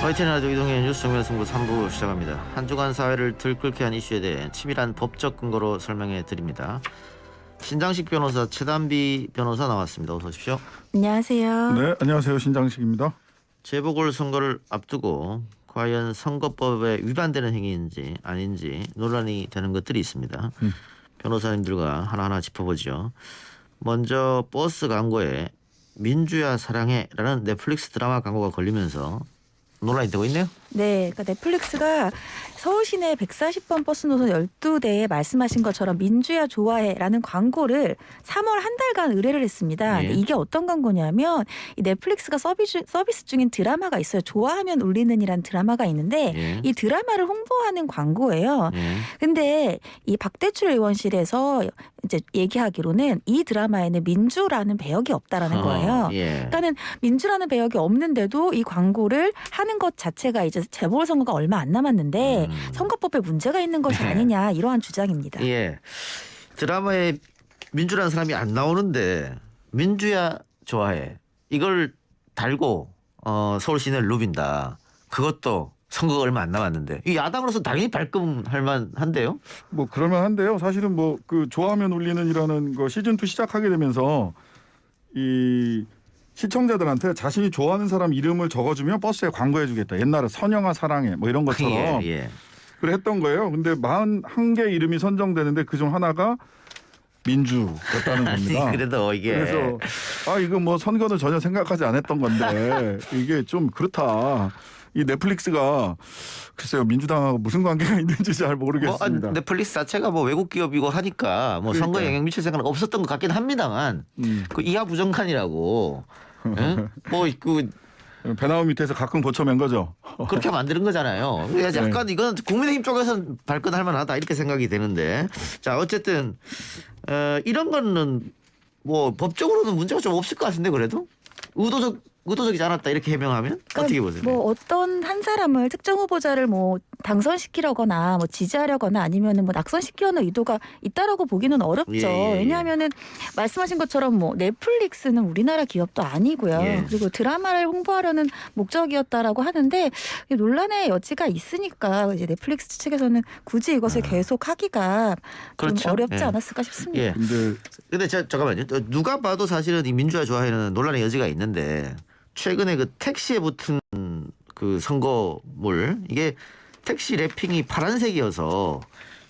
YTN 라디오 이동현 뉴스 정면승부 3부 시작합니다. 한 주간 사회를 들끓게 한 이슈에 대해 치밀한 법적 근거로 설명해 드립니다. 신장식 변호사 최단비 변호사 나왔습니다. 어서 오십시오. 안녕하세요. 네, 안녕하세요. 신장식입니다. 재보궐선거를 앞두고 과연 선거법에 위반되는 행위인지 아닌지 논란이 되는 것들이 있습니다. 변호사님들과 하나하나 짚어보죠. 먼저 버스 광고에 민주야 사랑해라는 넷플릭스 드라마 광고가 걸리면서 논란이 되고 있네요. 네, 그러니까 넷플릭스가 서울 시내 140번 버스 노선 12대에 말씀하신 것처럼 민주야 좋아해라는 광고를 3월 한 달간 의뢰를 했습니다. 예. 근데 이게 어떤 광고냐면 이 넷플릭스가 서비스 중인 드라마가 있어요. 좋아하면 울리는이라는 드라마가 있는데 예. 이 드라마를 홍보하는 광고예요. 예. 근데 이 박대출 의원실에서 이제 얘기하기로는 이 드라마에는 민주라는 배역이 없다라는 거예요. 예. 그러니까는 민주라는 배역이 없는데도 이 광고를 하는 것 자체가 이제 재보궐선거가 얼마 안 남았는데 선거법에 문제가 있는 것이 네. 아니냐 이러한 주장입니다. 예. 드라마에 민주라는 사람이 안 나오는데 민주야 좋아해. 이걸 달고 서울 시내를 누빈다. 그것도 선거가 얼마 안 남았는데 이 야당으로서 당연히 발끈할 만한데요. 뭐 그럴만 한데요. 사실은 뭐 그 좋아하면 울리는이라는 거 시즌 2 시작하게 되면서 이 시청자들한테 자신이 좋아하는 사람 이름을 적어주면 버스에 광고해주겠다. 옛날에 선영아 사랑해 뭐 이런 것처럼 예. 그래 했던 거예요. 근데 41개 이름이 선정되는데 그중 하나가 민주였다는 겁니다. 그래도 이게 그래서 이거 뭐 선거는 전혀 생각하지 않았던 건데 이게 좀 그렇다. 이 넷플릭스가 글쎄요 민주당하고 무슨 관계가 있는지 잘 모르겠습니다. 넷플릭스 자체가 뭐 외국 기업이고 하니까 뭐 선거에 그러니까요. 영향 미칠 생각은 없었던 것 같긴 합니다만 그 이하 부정칸이라고 뭐그 배나무 밑에서 가끔 고쳐맨 거죠. 그렇게 만드는 거잖아요. 그래서 네. 약간 이건 국민의힘 쪽에서는 발끈할 만하다 이렇게 생각이 되는데 자 어쨌든 이런 거는 뭐 법적으로는 문제가 좀 없을 것 같은데 그래도 의도적이지 않았다 이렇게 해명하면 어떻게 보세요? 뭐 어떤 한 사람을 특정 후보자를 뭐 당선시키려거나 뭐 지지하려거나 아니면은 뭐 낙선시키려는 의도가 있다라고 보기는 어렵죠. 예. 왜냐하면은 말씀하신 것처럼 뭐 넷플릭스는 우리나라 기업도 아니고요. 예. 그리고 드라마를 홍보하려는 목적이었다라고 하는데 논란의 여지가 있으니까 이제 넷플릭스 측에서는 굳이 이것을 계속하기가 그렇죠. 좀 어렵지 예. 않았을까 싶습니다. 예. 근데 잠깐만요. 누가 봐도 사실은 이 민주화 좋아해는 논란의 여지가 있는데 최근에 그 택시에 붙은 그 선거물 이게 택시 랩핑이 파란색이어서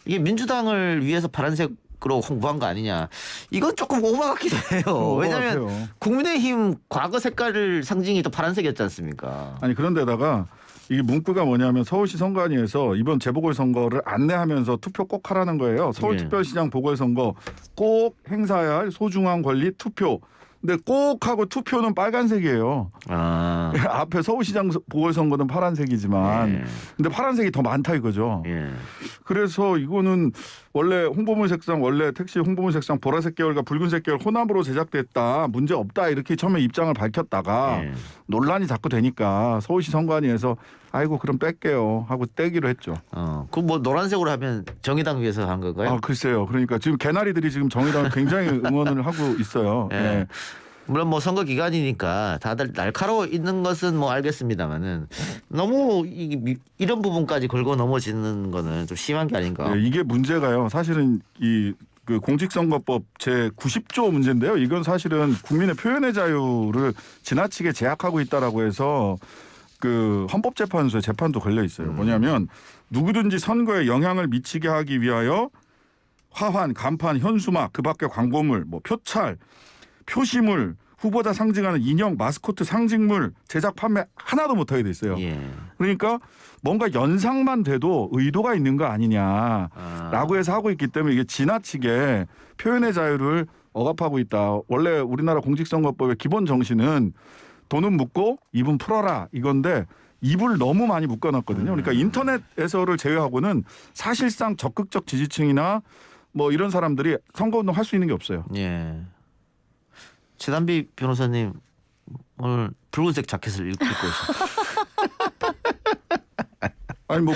이게 민주당을 위해서 파란색으로 홍보한 거 아니냐. 이건 조금 오버 같기도 해요. 왜냐하면 같아요. 국민의힘 과거 색깔을 상징이 또 파란색이었지 않습니까? 아니 그런데다가 이 문구가 뭐냐면 서울시 선관위에서 이번 재보궐선거를 안내하면서 투표 꼭 하라는 거예요. 서울특별시장 보궐선거 꼭 행사해야 할 소중한 권리 투표. 근데 꼭 하고 투표는 빨간색이에요. 앞에 서울시장 보궐선거는 파란색이지만 예. 근데 파란색이 더 많다 이거죠. 예. 그래서 이거는 원래 홍보물 색상 원래 택시 홍보물 색상 보라색 계열과 붉은색 계열 혼합으로 제작됐다. 문제 없다 이렇게 처음에 입장을 밝혔다가 예. 논란이 자꾸 되니까 서울시 선관위에서 아이고 그럼 뺄게요 하고 떼기로 했죠. 그 뭐 노란색으로 하면 정의당 위해서 한 건가요? 글쎄요. 그러니까 지금 개나리들이 지금 정의당을 굉장히 응원을 하고 있어요. 예. 예. 물론 뭐 선거 기간이니까 다들 날카로워 있는 것은 뭐 알겠습니다만은 너무 이런 부분까지 걸고 넘어지는 거는 좀 심한 게 아닌가. 예, 이게 문제가요. 사실은 그 공직선거법 제 90조 문제인데요. 이건 사실은 국민의 표현의 자유를 지나치게 제약하고 있다라고 해서 그 헌법재판소에 재판도 걸려 있어요. 뭐냐면 누구든지 선거에 영향을 미치게 하기 위하여 화환, 간판, 현수막, 그 밖에 광고물, 뭐 표찰, 표시물, 후보자 상징하는 인형, 마스코트, 상징물 제작 판매 하나도 못하게 돼 있어요. 예. 그러니까 뭔가 연상만 돼도 의도가 있는 거 아니냐라고 해서 하고 있기 때문에 이게 지나치게 표현의 자유를 억압하고 있다. 원래 우리나라 공직선거법의 기본 정신은 돈은 묻고 입은 풀어라 이건데 입을 너무 많이 묶어놨거든요. 그러니까 인터넷에서를 제외하고는 사실상 적극적 지지층이나 뭐 이런 사람들이 선거운동 할 수 있는 게 없어요. 예. 최단비 변호사님 오늘 붉은색 자켓을 입고 오셨어요. 아니 뭐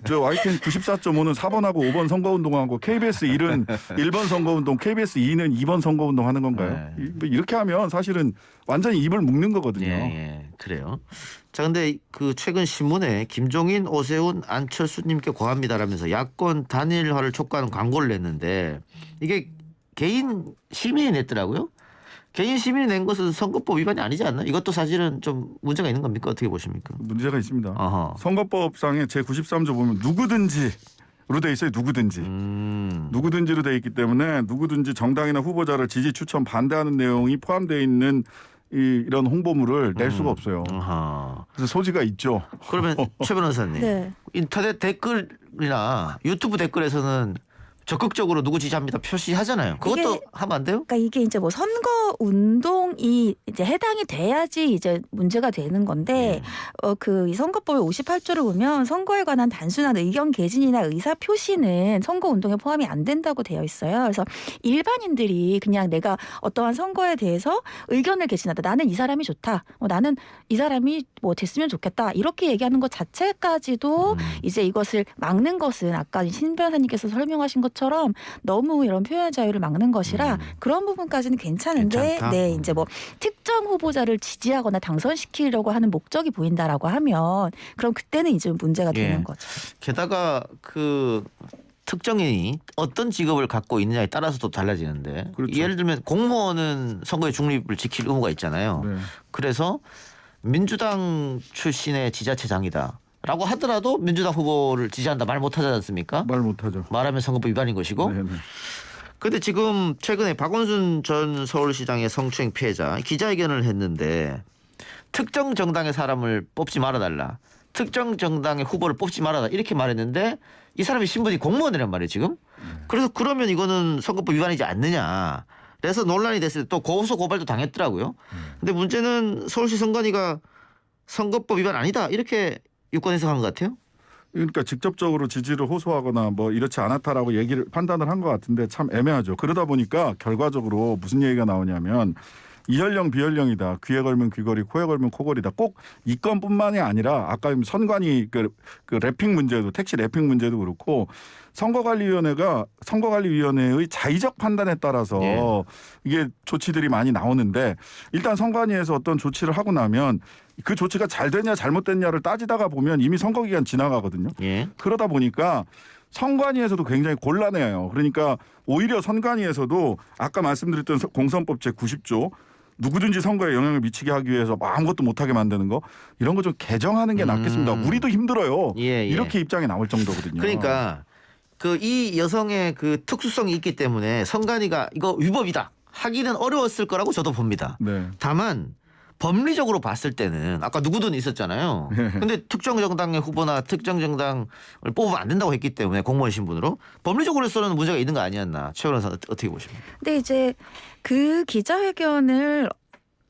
저 YTN 94.5는 4번하고 5번 선거운동하고 KBS 1은 1번 선거운동, KBS 2는 2번 선거운동 하는 건가요? 네. 이렇게 하면 사실은 완전히 입을 묶는 거거든요. 예. 그래요. 자, 근데 그 최근 신문에 김종인, 오세훈, 안철수님께 고합니다라면서 야권 단일화를 촉구하는 광고를 냈는데 이게 개인 시민이 냈더라고요. 개인 시민이 낸 것은 선거법 위반이 아니지 않나? 이것도 사실은 좀 문제가 있는 겁니까? 어떻게 보십니까? 문제가 있습니다. 어허. 선거법상의 제93조 보면 누구든지로 돼 있어요. 누구든지. 누구든지로 돼 있기 때문에 누구든지 정당이나 후보자를 지지, 추천, 반대하는 내용이 포함되어 있는 이런 홍보물을 낼 수가 없어요. 어허. 그래서 소지가 있죠. 그러면 최 변호사님, 네. 인터넷 댓글이나 유튜브 댓글에서는 적극적으로 누구 지지합니다 표시하잖아요. 그것도 이게- 하면 안 돼요? 그러니까 이게 이제 뭐 선거 운동이 이제 해당이 돼야지 이제 문제가 되는 건데 그 이 선거법의 58조를 보면 선거에 관한 단순한 의견 개진이나 의사 표시는 선거 운동에 포함이 안 된다고 되어 있어요. 그래서 일반인들이 그냥 내가 어떠한 선거에 대해서 의견을 개진하다. 나는 이 사람이 좋다. 나는 이 사람이 뭐 됐으면 좋겠다. 이렇게 얘기하는 것 자체까지도 이제 이것을 막는 것은 아까 신 변호사님께서 설명하신 것처럼 너무 이런 표현 자유를 막는 것이라 그런 부분까지는 괜찮은데 괜찮다? 네, 이제 뭐 특정 후보자를 지지하거나 당선시키려고 하는 목적이 보인다라고 하면 그럼 그때는 이제 문제가 예. 되는 거죠. 게다가 그 특정인이 어떤 직업을 갖고 있느냐에 따라서도 달라지는데 그렇죠. 예를 들면 공무원은 선거의 중립을 지킬 의무가 있잖아요. 네. 그래서 민주당 출신의 지자체장이다 라고 하더라도 민주당 후보를 지지한다 말 못하지 않습니까? 말 못하죠. 말하면 선거법 위반인 것이고. 네, 네. 근데 지금 최근에 박원순 전 서울시장의 성추행 피해자 기자회견을 했는데 특정 정당의 사람을 뽑지 말아달라. 특정 정당의 후보를 뽑지 말아라. 이렇게 말했는데 이 사람이 신분이 공무원이란 말이에요 지금. 그래서 그러면 이거는 선거법 위반이지 않느냐. 그래서 논란이 됐을 때 또 고소 고발도 당했더라고요. 근데 문제는 서울시 선관위가 선거법 위반 아니다. 이렇게 유권 해석한 것 같아요. 그러니까 직접적으로 지지를 호소하거나 뭐 이렇지 않았다라고 얘기를 판단을 한 것 같은데 참 애매하죠. 그러다 보니까 결과적으로 무슨 얘기가 나오냐면 이연령 비연령이다. 귀에 걸면 귀걸이, 코에 걸면 코걸이다. 꼭 이 건뿐만이 아니라 아까 선관위 그 랩핑 문제도 택시 랩핑 문제도 그렇고 선거관리위원회의 자의적 판단에 따라서 예. 이게 조치들이 많이 나오는데 일단 선관위에서 어떤 조치를 하고 나면 그 조치가 잘 됐냐 잘못됐냐를 따지다가 보면 이미 선거 기간 지나가거든요. 예. 그러다 보니까 선관위에서도 굉장히 곤란해요. 그러니까 오히려 선관위에서도 아까 말씀드렸던 공선법 제90조 누구든지 선거에 영향을 미치게 하기 위해서 뭐 아무것도 못하게 만드는 거 이런 거 좀 개정하는 게 낫겠습니다. 우리도 힘들어요. 예, 예. 이렇게 입장이 나올 정도거든요. 그러니까 그 이 여성의 그 특수성이 있기 때문에 선관위가 이거 위법이다 하기는 어려웠을 거라고 저도 봅니다. 네. 다만 법리적으로 봤을 때는 아까 누구든 있었잖아요. 근데 특정 정당의 후보나 특정 정당을 뽑으면 안 된다고 했기 때문에 공무원 신분으로 법리적으로서는 문제가 있는 거 아니었나. 최 변호사 어떻게 보십니까? 근데 이제 그 기자회견을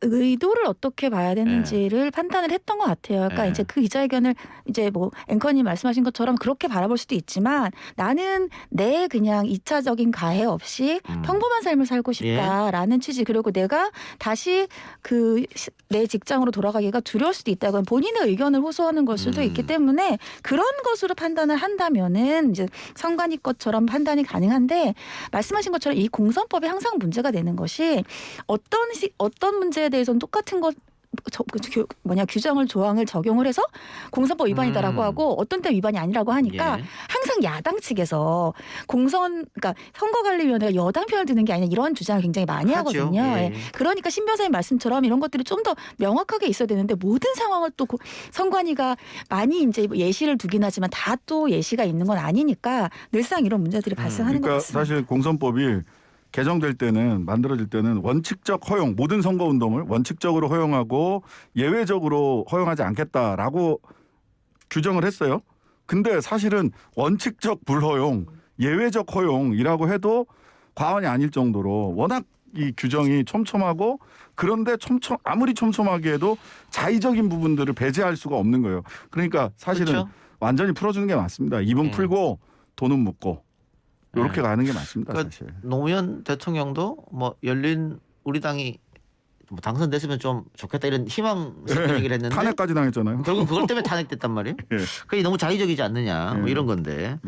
의도를 어떻게 봐야 되는지를 판단을 했던 것 같아요. 그러니까 예. 이제 그 기자회견을 이제 뭐 앵커님 말씀하신 것처럼 그렇게 바라볼 수도 있지만 나는 내 그냥 2차적인 가해 없이 평범한 삶을 살고 싶다라는 취지 그리고 내가 다시 그 내 직장으로 돌아가기가 두려울 수도 있다. 그건 본인의 의견을 호소하는 걸 수도 있기 때문에 그런 것으로 판단을 한다면은 이제 선관위 것처럼 판단이 가능한데 말씀하신 것처럼 이 공선법이 항상 문제가 되는 것이 어떤 문제에 대해서는 똑같은 것 규정을 조항을 적용을 해서 공선법 위반이다라고 하고 어떤 때 위반이 아니라고 하니까 예. 항상 야당 측에서 그러니까 선거관리위원회가 여당 편을 드는 게 아니라 이런 주장을 굉장히 많이 하죠. 하거든요. 예. 예. 그러니까 신 변호사님 말씀처럼 이런 것들이 좀 더 명확하게 있어야 되는데 모든 상황을 또 선관위가 많이 이제 예시를 두긴 하지만 다 또 예시가 있는 건 아니니까 늘상 이런 문제들이 발생하는 것 그러니까 같습니다. 사실 공선법이 개정될 때는 만들어질 때는 원칙적 허용 모든 선거 운동을 원칙적으로 허용하고 예외적으로 허용하지 않겠다라고 규정을 했어요. 근데 사실은 원칙적 불허용, 예외적 허용이라고 해도 과언이 아닐 정도로 워낙 이 규정이 촘촘하고 그런데 아무리 촘촘하게 해도 자의적인 부분들을 배제할 수가 없는 거예요. 그러니까 사실은 그렇죠? 완전히 풀어주는 게 맞습니다. 입은 풀고 돈은 묻고 이렇게 가는 게 맞습니다. 그러니까 사실. 노무현 대통령도 뭐 열린 우리 당이 뭐 당선됐으면 좀 좋겠다 이런 희망 섞인 얘기를 했는데 탄핵까지 당했잖아요. 결국 그것 때문에 탄핵됐단 말이에요. 예. 그게 너무 자의적이지 않느냐 뭐 이런 건데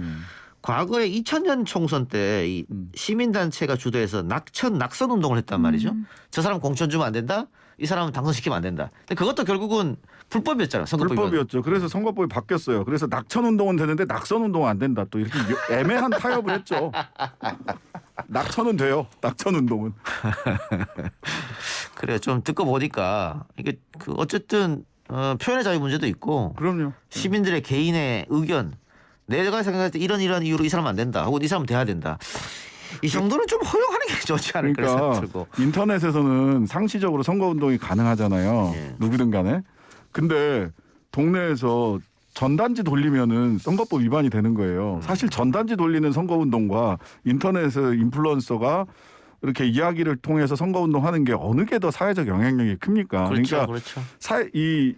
과거에 2000년 총선 때 이 시민단체가 주도해서 낙선 운동을 했단 말이죠. 저 사람 공천 주면 안 된다. 이 사람은 당선시키면 안 된다. 근데 그것도 결국은 불법이었잖아요. 선거법 불법이었죠. 그래서 선거법이 바뀌었어요. 그래서 낙천 운동은 되는데 낙선 운동은 안 된다. 또 이렇게 애매한 타협을 했죠. 낙천은 돼요. 낙천 운동은. 그래 좀 듣고 보니까 이게 그 어쨌든 표현의 자유 문제도 있고 그럼요. 시민들의 개인의 의견 내가 생각할 때 이런 이유로 이 사람 안 된다. 혹은 이 사람 돼야 된다. 이 정도는 좀 허용하는 게 좋지 않을까 그러니까 생각 들고. 인터넷에서는 상시적으로 선거 운동이 가능하잖아요. 예. 누구든 간에. 근데 동네에서 전단지 돌리면은 선거법 위반이 되는 거예요. 사실 전단지 돌리는 선거 운동과 인터넷에서 인플루언서가 이렇게 이야기를 통해서 선거 운동하는 게 어느 게 더 사회적 영향력이 큽니까? 그렇죠, 그러니까 그렇죠. 이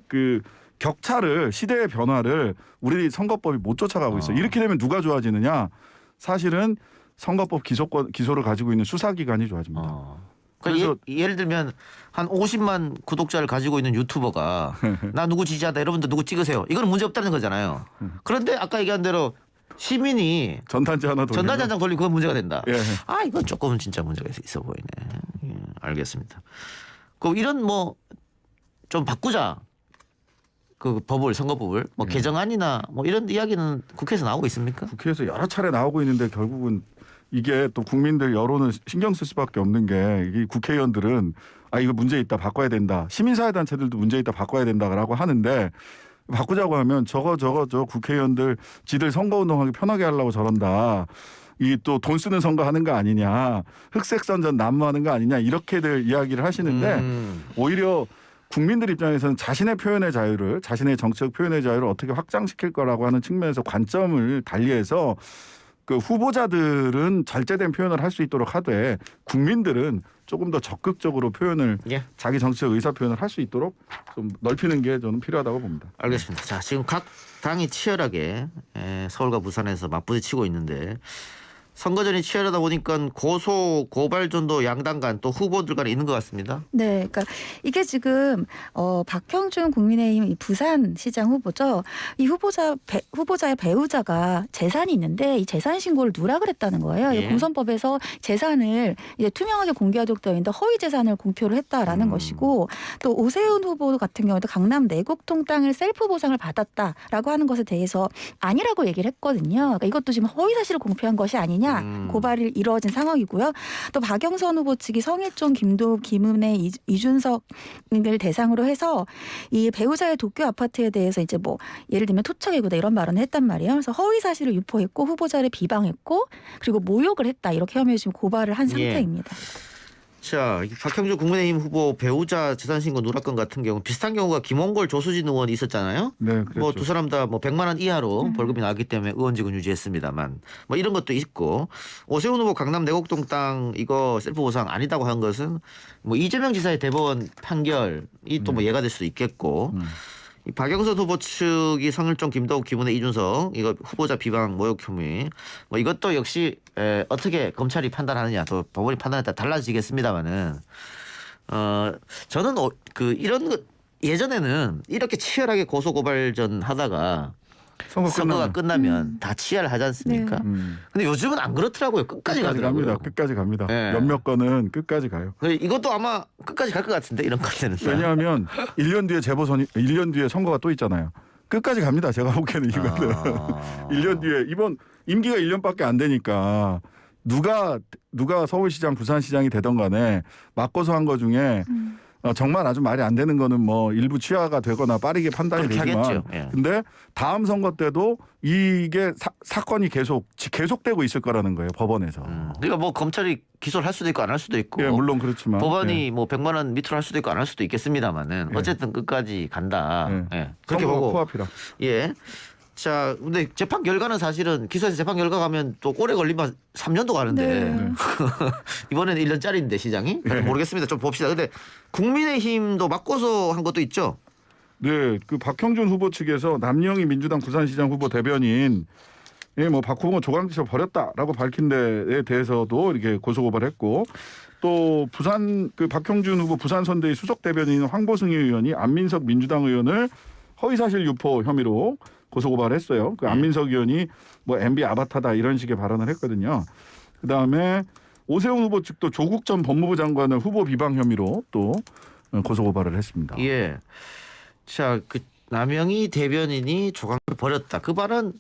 격차를 시대의 변화를 우리 선거법이 못 쫓아가고 있어요. 이렇게 되면 누가 좋아지느냐? 사실은 선거법 기소를 가지고 있는 수사기관이 좋아집니다. 그러니까 예를 들면 한 50만 구독자를 가지고 있는 유튜버가 나 누구 지지한다 여러분들 누구 찍으세요. 이거는 문제 없다는 거잖아요. 그런데 아까 얘기한 대로 시민이 전단지 하나 돌리고 전단지 한 장 돌리고 그건 문제가 된다. 예. 아 이건 조금은 진짜 문제가 있어 보이네. 예, 알겠습니다. 그럼 이런 뭐 좀 바꾸자. 그 법을 선거법을 뭐 개정안이나 뭐 이런 이야기는 국회에서 나오고 있습니까? 국회에서 여러 차례 나오고 있는데 결국은 이게 또 국민들 여론을 신경 쓸 수밖에 없는 게 이 국회의원들은 아 이거 문제 있다 바꿔야 된다. 시민사회단체들도 문제 있다 바꿔야 된다라고 하는데 바꾸자고 하면 저 국회의원들 지들 선거운동하기 편하게 하려고 저런다. 이 또 돈 쓰는 선거하는 거 아니냐. 흑색선전 난무하는 거 아니냐. 이렇게들 이야기를 하시는데 오히려 국민들 입장에서는 자신의 표현의 자유를 자신의 정치적 표현의 자유를 어떻게 확장시킬 거라고 하는 측면에서 관점을 달리해서 그 후보자들은 절제된 표현을 할 수 있도록 하되 국민들은 조금 더 적극적으로 표현을 자기 정치적 의사 표현을 할 수 있도록 좀 넓히는 게 저는 필요하다고 봅니다. 알겠습니다. 자 지금 각 당이 치열하게 서울과 부산에서 맞부딪히고 있는데 선거전이 치열하다 보니까 고소 고발전도 양당 간 또 후보들 간에 있는 것 같습니다. 네, 그러니까 이게 지금 박형준 국민의힘 이 부산시장 후보죠. 이 후보자의 배우자가 재산이 있는데 이 재산 신고를 누락을 했다는 거예요. 예. 공선법에서 재산을 이제 투명하게 공개하도록 되어 있는데 허위 재산을 공표를 했다라는 것이고 또 오세훈 후보 같은 경우도 강남 내곡동 땅을 셀프 보상을 받았다라고 하는 것에 대해서 아니라고 얘기를 했거든요. 그러니까 이것도 지금 허위 사실을 공표한 것이 아니냐. 고발이 이루어진 상황이고요. 또 박영선 후보 측이 성일종, 김은혜, 이준석을 대상으로 해서 이 배우자의 도쿄 아파트에 대해서 이제 뭐 예를 들면 토착이고다 이런 발언을 했단 말이에요. 그래서 허위 사실을 유포했고 후보자를 비방했고 그리고 모욕을 했다 이렇게 혐의로 지금 고발을 한 상태입니다. 자, 박형준 국민의힘 후보 배우자 재산신고 누락건 같은 경우 비슷한 경우가 김홍걸, 조수진 의원이 있었잖아요. 네, 그렇죠. 뭐 두 사람 다 뭐 100만 원 이하로 벌금이 나왔기 때문에 의원직은 유지했습니다만 뭐 이런 것도 있고 오세훈 후보 강남 내곡동 땅 이거 셀프 보상 아니다고 한 것은 뭐 이재명 지사의 대법원 판결이 또 뭐 예가 될 수도 있겠고 이 박영선 후보 측이 성일종, 김도욱, 김은혜, 이준석 이거 후보자 비방 모욕 혐의 뭐 이것도 역시 어떻게 검찰이 판단하느냐 또 법원이 판단에 따라 달라지겠습니다만은 저는 이런 것 예전에는 이렇게 치열하게 고소 고발전 하다가 선거가 끝나면 다 치야를 하지 않습니까? 근데 요즘은 안 그렇더라고요. 끝까지 가더라고요. 끝까지 갑니다. 네. 몇몇 건은 끝까지 가요. 이것도 아마 끝까지 갈 것 같은데 이런 건들은. 왜냐하면 1년 뒤에 1년 뒤에 선거가 또 있잖아요. 끝까지 갑니다. 제가 보기에는 이거는 1년 뒤에 이번 임기가 1년밖에 안 되니까 누가 서울시장, 부산시장이 되던 간에 맞고소한 거 중에 정말 아주 말이 안 되는 거는 뭐 일부 취하가 되거나 빠르게 판단이 되지만 근데 다음 선거 때도 이게 사건이 계속되고 있을 거라는 거예요. 법원에서. 그러니까 뭐 검찰이 기소를 할 수도 있고 안 할 수도 있고 예, 물론 그렇지만 법원이 뭐 100만 원 밑으로 할 수도 있고 안 할 수도 있겠습니다만은 어쨌든 끝까지 간다. 그렇게 보고 코앞이라. 예. 자, 근데 재판 결과는 사실은 기소해서 재판 결과 가면 또 오래 걸리면 3년도 가는데 이번에는 1년짜리인데 시장이 모르겠습니다. 좀 봅시다. 근데 국민의힘도 맞고소한 것도 있죠. 네, 그 박형준 후보 측에서 남영희 민주당 부산시장 후보 대변인 뭐 박 후보 조강지셔 버렸다라고 밝힌 데에 대해서도 이렇게 고소고발했고 또 부산 그 박형준 후보 부산선대위 수석 대변인 황보승 의원이 안민석 민주당 의원을 허위사실 유포 혐의로 고소고발했어요. 그 안민석 의원이 뭐 MB 아바타다 이런 식의 발언을 했거든요. 그다음에 오세훈 후보 측도 조국 전 법무부 장관을 후보 비방 혐의로 또 고소 고발을 했습니다. 예. 자, 그 남영희 대변인이 조광를 버렸다. 그 말은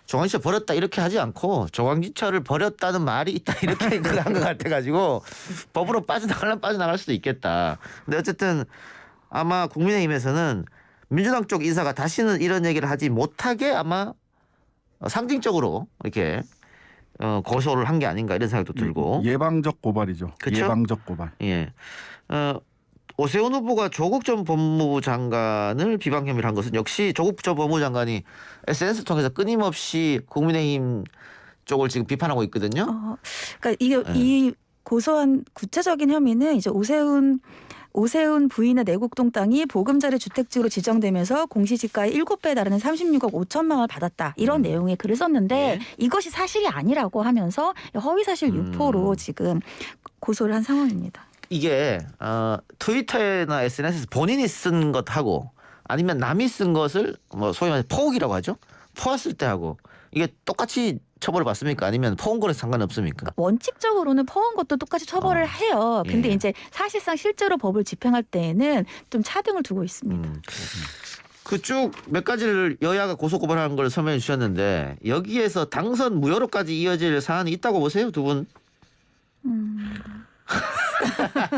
조광지철 버렸다 이렇게 하지 않고 조광지철을 버렸다는 말이 있다 이렇게 한 것 같아가지고 법으로 빠져나가려면 빠져나갈 수도 있겠다. 근데 어쨌든 아마 국민의힘에서는 민주당 쪽 인사가 다시는 이런 얘기를 하지 못하게 아마 상징적으로 이렇게 고소를 한 게 아닌가 이런 생각도 들고. 예방적 고발이죠. 그쵸? 예방적 고발. 예. 오세훈 후보가 조국 전 법무부 장관을 비방 혐의를 한 것은 역시 조국 전 법무부 장관이 SNS 통해서 끊임없이 국민의힘 쪽을 지금 비판하고 있거든요. 그러니까 이게 이 고소한 구체적인 혐의는 이제 오세훈 부인의 내곡동 땅이 보금자리 주택지로 지정되면서 공시지가의 7배에 달하는 36억 5천만 원을 받았다. 이런 내용의 글을 썼는데 네. 이것이 사실이 아니라고 하면서 허위사실 유포로 지금 고소를 한 상황입니다. 이게 트위터나 SNS에서 본인이 쓴 것하고 아니면 남이 쓴 것을 뭐 소위 말해서 포옥이라고 하죠. 포왔을 때 하고 이게 똑같이 처벌을 받습니까? 아니면 포온 거는 상관없습니까? 원칙적으로는 퍼온 것도 똑같이 처벌을 해요. 근데 예. 이제 사실상 실제로 법을 집행할 때에는 좀 차등을 두고 있습니다. 그쪽 몇 가지를 여야가 고소고발하는 걸 설명해 주셨는데 여기에서 당선 무효로까지 이어질 사안이 있다고 보세요, 두 분?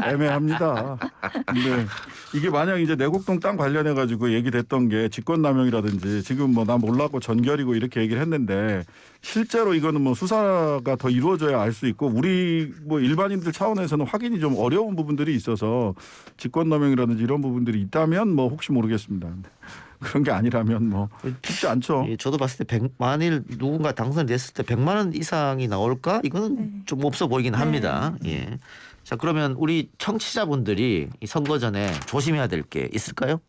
애매합니다. 근데 이게 만약 이제 내곡동 땅 관련해 가지고 얘기됐던 게 직권남용이라든지 지금 뭐 나 몰랐고 전결이고 이렇게 얘기를 했는데 실제로 이거는 뭐 수사가 더 이루어져야 알 수 있고 우리 뭐 일반인들 차원에서는 확인이 좀 어려운 부분들이 있어서 직권남용이라든지 이런 부분들이 있다면 뭐 혹시 모르겠습니다. 근데 그런 게 아니라면 뭐 쉽지 않죠. 예, 저도 봤을 때 만일 누군가 당선됐을 때 100만 원 이상이 나올까? 이거는 좀 없어 보이긴 합니다. 예. 자, 그러면 우리 청취자분들이 이 선거 전에 조심해야 될 게 있을까요?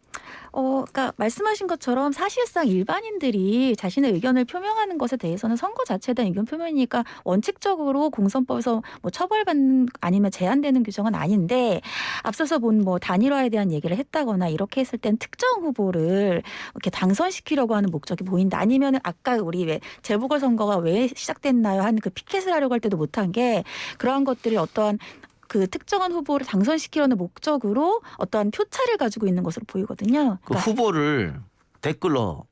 그러니까 말씀하신 것처럼 사실상 일반인들이 자신의 의견을 표명하는 것에 대해서는 선거 자체에 대한 의견 표명이니까 원칙적으로 공선법에서 뭐 처벌받는 아니면 제한되는 규정은 아닌데 앞서서 본 뭐 단일화에 대한 얘기를 했다거나 이렇게 했을 땐 특정 후보를 이렇게 당선시키려고 하는 목적이 보인다. 아니면 아까 우리 왜 재보궐선거가 왜 시작됐나요? 한 그 피켓을 하려고 할 때도 못한 게 그러한 것들이 어떠한 그 특정한 후보를 당선시키려는 목적으로 어떠한 표차를 가지고 있는 것으로 보이거든요. 그 후보를 댓글로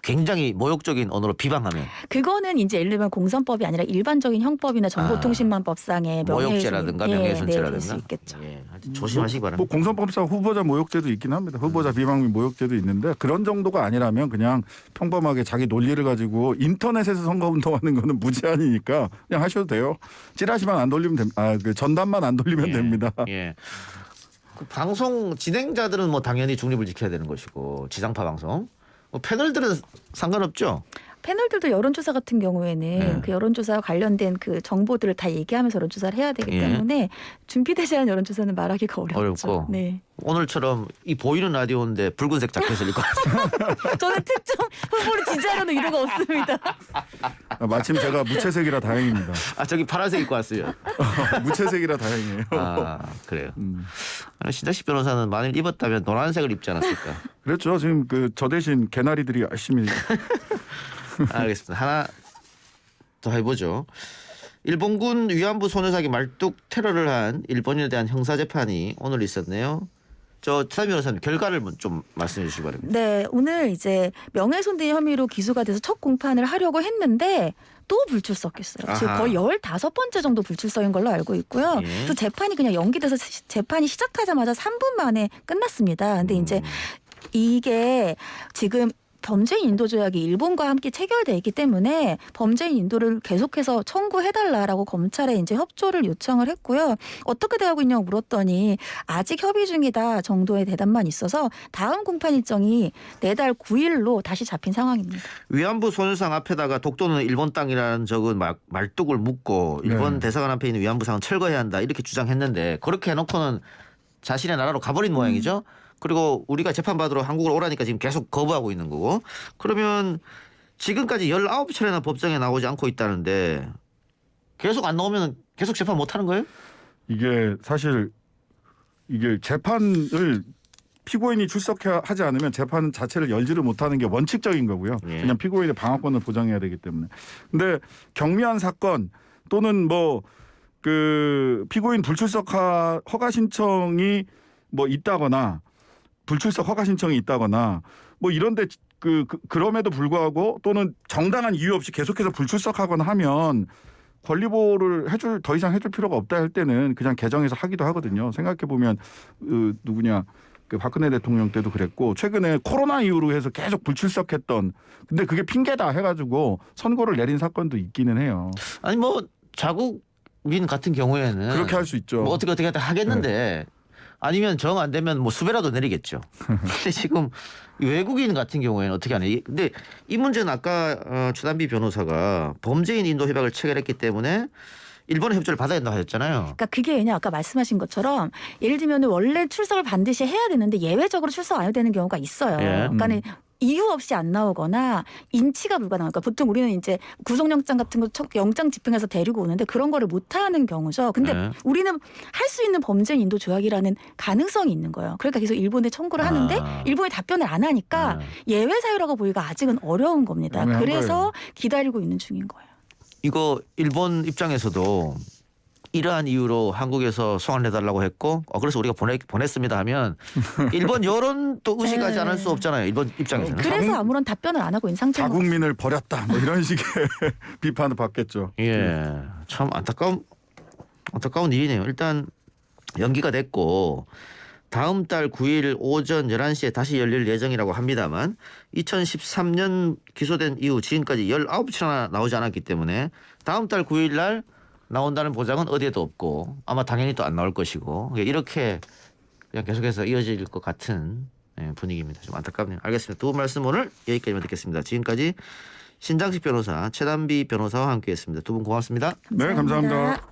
굉장히 모욕적인 언어로 비방하면 그거는 이제 예를 들면 공선법이 아니라 일반적인 형법이나 정보통신망법상의 모욕죄라든가 명예훼손죄라든가 될 수 있겠죠. 예, 하여튼 조심하시기 바랍니다. 뭐 공선법상 후보자 모욕죄도 있긴 합니다. 후보자 비방 및 모욕죄도 있는데 그런 정도가 아니라면 그냥 평범하게 자기 논리를 가지고 인터넷에서 선거운동하는 거는 무제한이니까 그냥 하셔도 돼요. 찌라시만 안 돌리면 됩니다. 그 전단만 안 돌리면 예, 됩니다. 예. 그 방송 진행자들은 뭐 당연히 중립을 지켜야 되는 것이고 지상파 방송 뭐 패널들은 상관없죠. 패널들도 여론조사 같은 경우에는 그 여론조사와 관련된 그 정보들을 다 얘기하면서 여론조사를 해야 되기 때문에 준비되지 않은 여론조사는 말하기가 어렵죠. 어렵고. 네. 오늘처럼 이 보이는 라디오인데 붉은색 자켓을 입고 왔어요. 저는 특정 후보를 지지하려는 이유가 없습니다. 마침 제가 무채색이라 다행입니다. 아 저기 파란색 입고 왔어요. 무채색이라 다행이에요. 아 그래요. 신장식 변호사는 만일 입었다면 노란색을 입지 않았을까? 그렇죠. 지금 그 저 대신 개나리들이 열심히 알겠습니다. 하나 더 해보죠. 일본군 위안부 소녀사기 말뚝 테러를 한 일본인에 대한 형사재판이 오늘 있었네요. 최삼 변호사님 결과를 좀 말씀해 주시기 바랍니다. 네, 오늘 이제 명예훼손 등 혐의로 기소가 돼서 첫 공판을 하려고 했는데 또 불출석했어요. 지금 아하. 거의 15번째 정도 불출석인 걸로 알고 있고요. 예. 또 재판이 그냥 연기돼서 재판이 시작하자마자 3분 만에 끝났습니다. 근데 이제 이게 지금 범죄인 인도 조약이 일본과 함께 체결돼 있기 때문에 범죄인 인도를 계속해서 청구해달라라고 검찰에 이제 협조를 요청을 했고요. 어떻게 돼가고 있냐고 물었더니 아직 협의 중이다 정도의 대답만 있어서 다음 공판 일정이 내달 9일로 다시 잡힌 상황입니다. 위안부 소녀상 앞에다가 독도는 일본 땅이라는 적은 말뚝을 묶고 일본 대사관 앞에 있는 위안부상은 철거해야 한다 이렇게 주장했는데 그렇게 해놓고는 자신의 나라로 가버린 모양이죠. 그리고 우리가 재판받으러 한국으로 오라니까 지금 계속 거부하고 있는 거고. 그러면 지금까지 19차례나 법정에 나오지 않고 있다는데 계속 안 나오면 계속 재판 못 하는 거예요? 이게 사실 이게 재판을 피고인이 출석하지 않으면 재판 자체를 열지를 못하는 게 원칙적인 거고요. 예. 그냥 피고인의 방어권을 보장해야 되기 때문에. 근데 경미한 사건 또는 뭐 그 피고인 불출석 허가 신청이 뭐 있다거나 불출석 허가 신청이 있다거나 뭐 이런데 그럼에도 불구하고 또는 정당한 이유 없이 계속해서 불출석하거나 하면 권리보호를 더 이상 해줄 필요가 없다 할 때는 그냥 개정해서 하기도 하거든요. 생각해 보면 누구냐 그 박근혜 대통령 때도 그랬고 최근에 코로나 이후로 해서 계속 불출석했던 근데 그게 핑계다 해가지고 선고를 내린 사건도 있기는 해요. 아니 뭐 자국민 같은 경우에는 그렇게 할 수 있죠. 뭐 어떻게 하겠는데 아니면 정 안 되면 뭐 수배라도 내리겠죠. 근데 지금 외국인 같은 경우에는 어떻게 하냐. 근데 이 문제는 아까 최단비 변호사가 범죄인 인도 협약을 체결했기 때문에 일본의 협조를 받아야 된다고 하셨잖아요. 그러니까 그게 왜냐 아까 말씀하신 것처럼 예를 들면 원래 출석을 반드시 해야 되는데 예외적으로 출석 안 해도 되는 경우가 있어요. 예. 그러니까는 이유 없이 안 나오거나 인치가 불가능하니까 그러니까 보통 우리는 이제 구속영장 같은 거 영장 집행해서 데리고 오는데 그런 거를 못 하는 경우죠. 근데 네. 우리는 할 수 있는 범죄인 인도 조약이라는 가능성이 있는 거예요. 그러니까 계속 일본에 청구를 하는데 일본이 답변을 안 하니까 예외 사유라고 보기가 아직은 어려운 겁니다. 애매한 그래서 기다리고 있는 중인 거예요. 이거 일본 입장에서도 이러한 이유로 한국에서 송환해달라고 했고 그래서 우리가 보냈습니다 하면 일본 여론 또 의식하지 네. 않을 수 없잖아요. 일본 입장에서는. 그래서 아무런 답변을 안 하고 있는 상태인 것 같습니다. 자국민을 버렸다 뭐 이런 식의 비판을 받겠죠. 예, 참 안타까운 일이네요. 일단 연기가 됐고 다음 달 9일 오전 11시에 다시 열릴 예정이라고 합니다만 2013년 기소된 이후 지금까지 19차나 나오지 않았기 때문에 다음 달 9일 날 나온다는 보장은 어디에도 없고 아마 당연히 또 안 나올 것이고 이렇게 그냥 계속해서 이어질 것 같은 분위기입니다. 좀 안타깝네요. 알겠습니다. 두 분 말씀 오늘 여기까지만 듣겠습니다. 지금까지 신장식 변호사, 최단비 변호사와 함께했습니다. 두 분 고맙습니다. 네, 감사합니다.